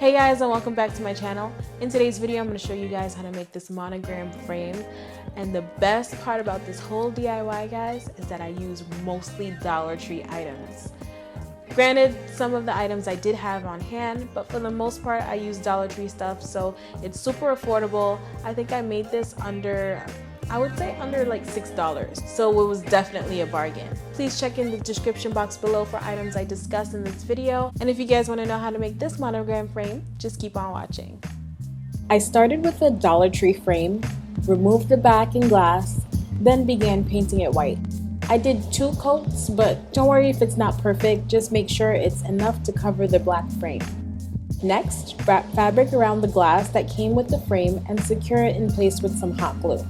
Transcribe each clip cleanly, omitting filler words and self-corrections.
Hey guys, and welcome back to my channel. In today's video, I'm going to show you guys how to make this monogram frame. And the best part about this whole DIY, guys, is that I use mostly Dollar Tree items. Granted, some of the items I did have on hand, but for the most part, I use Dollar Tree stuff, so it's super affordable. I think I made this under, I would say under like $6, so it was definitely a bargain. Please check in the description box below for items I discussed in this video, and if you guys want to know how to make this monogram frame, just keep on watching. I started with a Dollar Tree frame, removed the back and glass, then began painting it white. I did 2 coats, but don't worry if it's not perfect, just make sure it's enough to cover the black frame. Next, wrap fabric around the glass that came with the frame and secure it in place with some hot glue.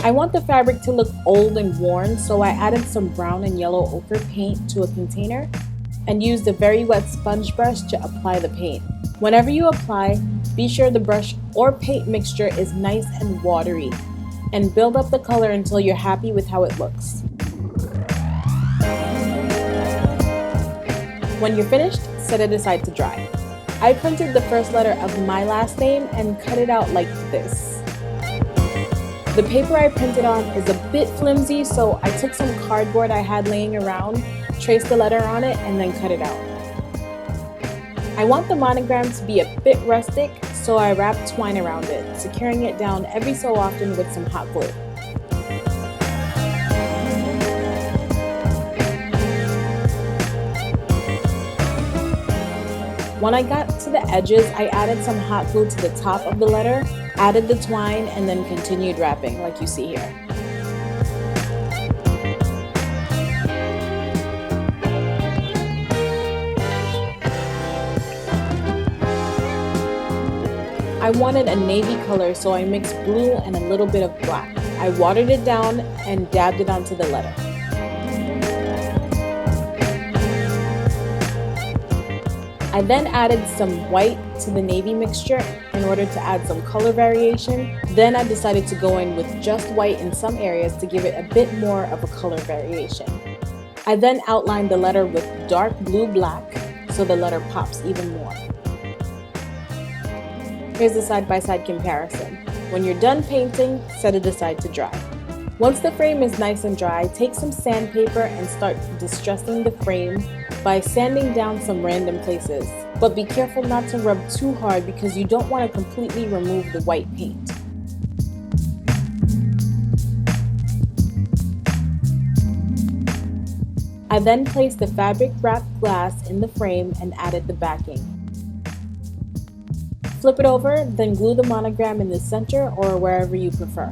I want the fabric to look old and worn, so I added some brown and yellow ochre paint to a container and used a very wet sponge brush to apply the paint. Whenever you apply, be sure the brush or paint mixture is nice and watery, and build up the color until you're happy with how it looks. When you're finished, set it aside to dry. I printed the first letter of my last name and cut it out like this. The paper I printed on is a bit flimsy, so I took some cardboard I had laying around, traced the letter on it, and then cut it out. I want the monogram to be a bit rustic, so I wrapped twine around it, securing it down every so often with some hot glue. When I got to the edges, I added some hot glue to the top of the letter, added the twine, and then continued wrapping like you see here. I wanted a navy color, so I mixed blue and a little bit of black. I watered it down and dabbed it onto the letter. I then added some white to the navy mixture in order to add some color variation. Then I decided to go in with just white in some areas to give it a bit more of a color variation. I then outlined the letter with dark blue black so the letter pops even more. Here's a side-by-side comparison. When you're done painting, set it aside to dry. Once the frame is nice and dry, take some sandpaper and start distressing the frame by sanding down some random places. But be careful not to rub too hard because you don't want to completely remove the white paint. I then placed the fabric wrapped glass in the frame and added the backing. Flip it over, then glue the monogram in the center or wherever you prefer.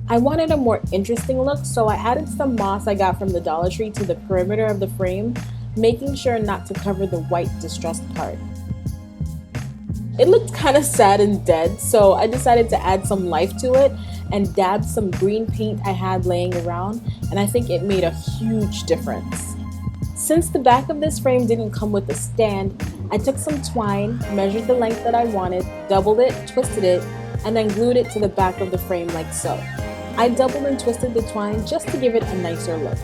I wanted a more interesting look, so I added some moss I got from the Dollar Tree to the perimeter of the frame, making sure not to cover the white distressed part. It looked kind of sad and dead, so I decided to add some life to it and dabbed some green paint I had laying around, and I think it made a huge difference. Since the back of this frame didn't come with a stand, I took some twine, measured the length that I wanted, doubled it, twisted it, and then glued it to the back of the frame like so. I doubled and twisted the twine just to give it a nicer look.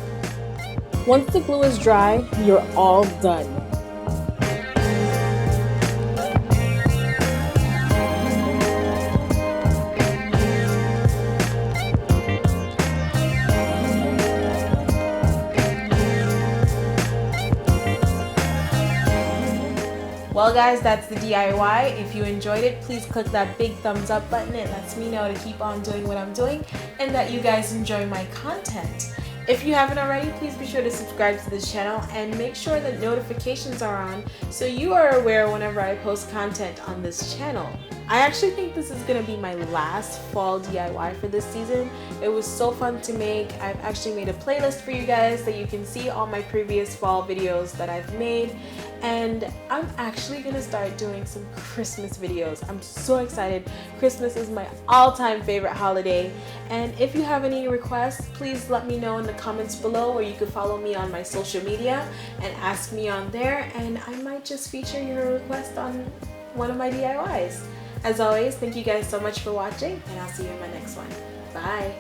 Once the glue is dry, you're all done. Well guys, that's the DIY. If you enjoyed it, please click that big thumbs up button. It lets me know to keep on doing what I'm doing and that you guys enjoy my content. If you haven't already, please be sure to subscribe to this channel and make sure that notifications are on so you are aware whenever I post content on this channel. I actually think this is going to be my last fall DIY for this season. It was so fun to make. I've actually made a playlist for you guys that you can see all my previous fall videos that I've made. And I'm actually going to start doing some Christmas videos. I'm so excited. Christmas is my all-time favorite holiday. And if you have any requests, please let me know in the comments below, or you can follow me on my social media and ask me on there, and I might just feature your request on one of my DIYs. As always, thank you guys so much for watching, and I'll see you in my next one. Bye!